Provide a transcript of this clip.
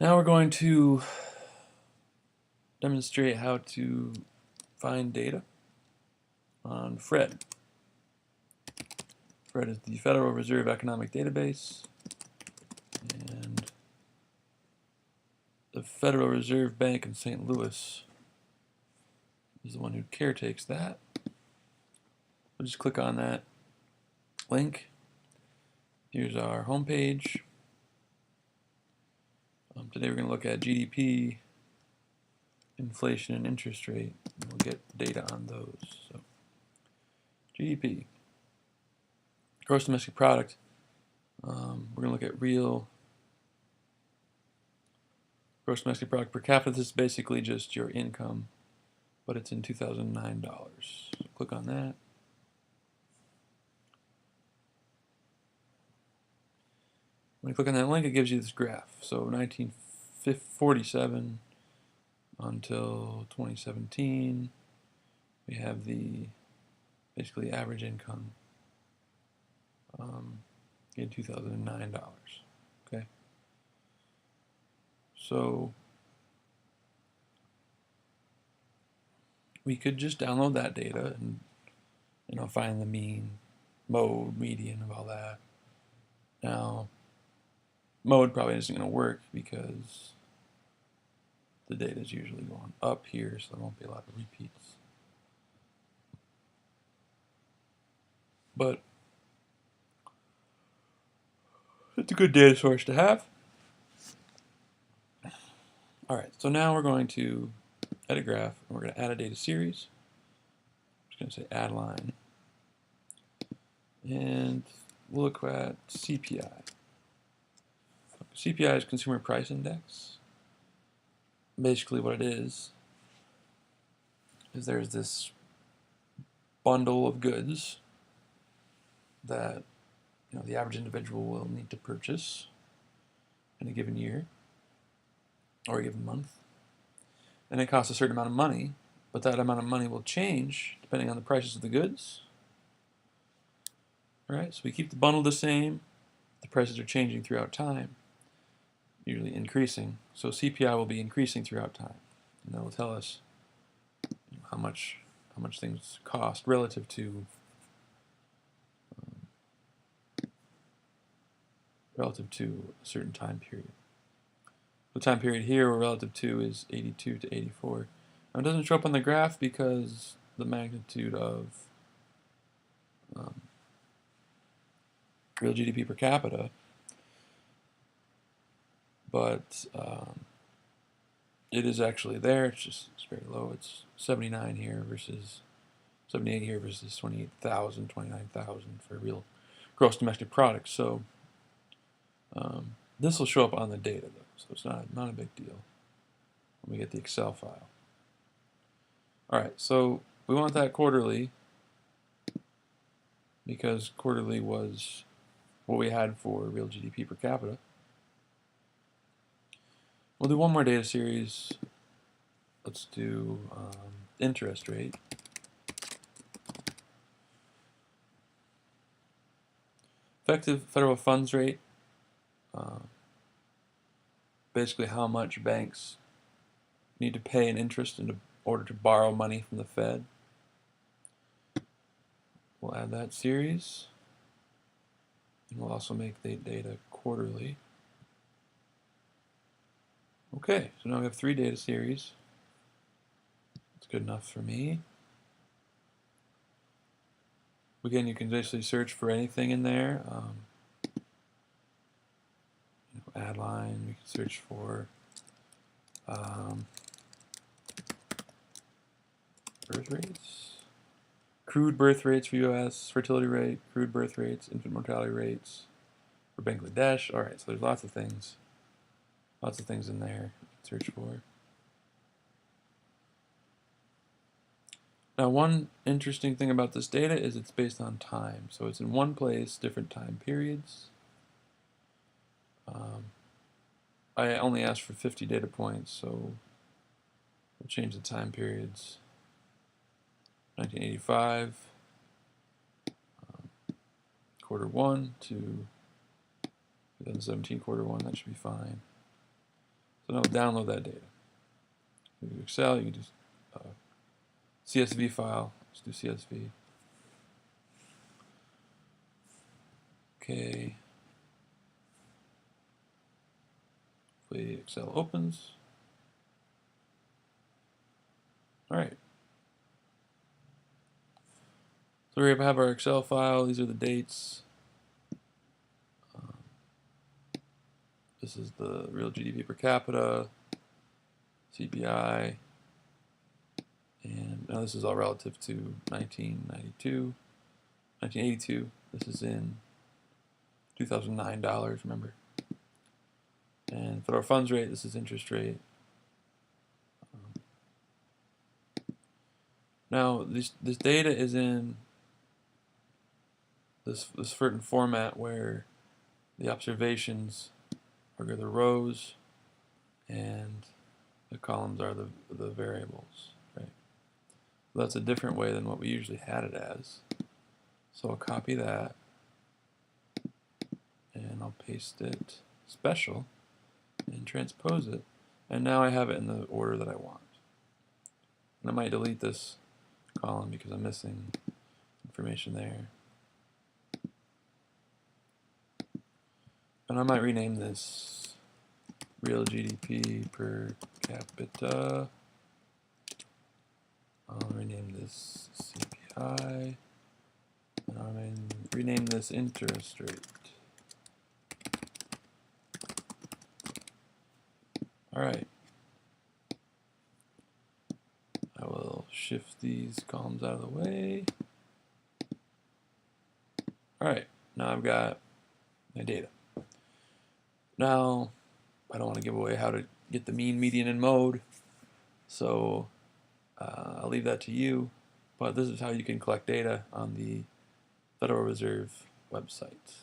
Now we're going to demonstrate how to find data on FRED. FRED is the Federal Reserve Economic Database, and the Federal Reserve Bank in St. Louis is the one who caretakes that. We'll just click on that link. Here's our homepage. Today we're going to look at GDP, inflation, and interest rate, and we'll get data on those. So, GDP, gross domestic product. We're going to look at real gross domestic product per capita. This is basically just your income, but it's in 2009 dollars. So click on that. When you click on that link, it gives you this graph. So 1947 until 2017, we have the basically average income in 2009 dollars. Okay. So we could just download that data and find the mean, mode, median, of all that. Now, mode probably isn't going to work because the data is usually going up here, so there won't be a lot of repeats. But it's a good data source to have. All right, so now we're going to edit graph, and we're going to add a data series. I'm just going to say add line. And we'll look at CPI. CPI is Consumer Price Index. Basically what it is there's this bundle of goods that the average individual will need to purchase in a given year or a given month. And it costs a certain amount of money, but that amount of money will change depending on the prices of the goods. All right, so we keep the bundle the same. The prices are changing throughout time, usually increasing. So CPI will be increasing throughout time, and that will tell us how much things cost relative to a certain time period. The time period here we're relative to is 82 to 84. Now it doesn't show up on the graph because the magnitude of real GDP per capita, but it is actually there. It's very low. It's 79 here versus 78 here versus 28,000, 29,000 for real gross domestic product. So this will show up on the data though, so it's not a big deal when we get the Excel file. All right, so we want that quarterly because quarterly was what we had for real GDP per capita. We'll do one more data series. Let's do interest rate. Effective federal funds rate. Basically how much banks need to pay in interest in order to borrow money from the Fed. We'll add that series. And we'll also make the data quarterly. Okay, so now we have 3 data series. That's good enough for me. Again, you can basically search for anything in there. Add line, we can search for birth rates, crude birth rates for US, fertility rate, crude birth rates, infant mortality rates for Bangladesh. All right, so there's lots of things in there you can search for. Now, one interesting thing about this data is it's based on time. So it's in one place, different time periods. I only asked for 50 data points, so we'll change the time periods. 1985, quarter 1 to 2017 quarter 1, that should be fine. So now download that data. You do Excel, you can do CSV file. Let's do CSV. Okay. Hopefully Excel opens. All right. So we have our Excel file. These are the dates. This is the real GDP per capita, CPI, and now this is all relative to 1982. This is in 2009 dollars, remember. And federal funds rate, this is interest rate. Now this data is in this certain format where the observations are the rows and the columns are the variables, right? So that's a different way than what we usually had it as. So I'll copy that and I'll paste it special and transpose it, and now I have it in the order that I want. And I might delete this column because I'm missing information there. And I might rename this real GDP per capita. I'll rename this CPI. And I'll rename this interest rate. Alright. I will shift these columns out of the way. Alright, now I've got my data. Now, I don't want to give away how to get the mean, median, and mode, so I'll leave that to you, but this is how you can collect data on the Federal Reserve website.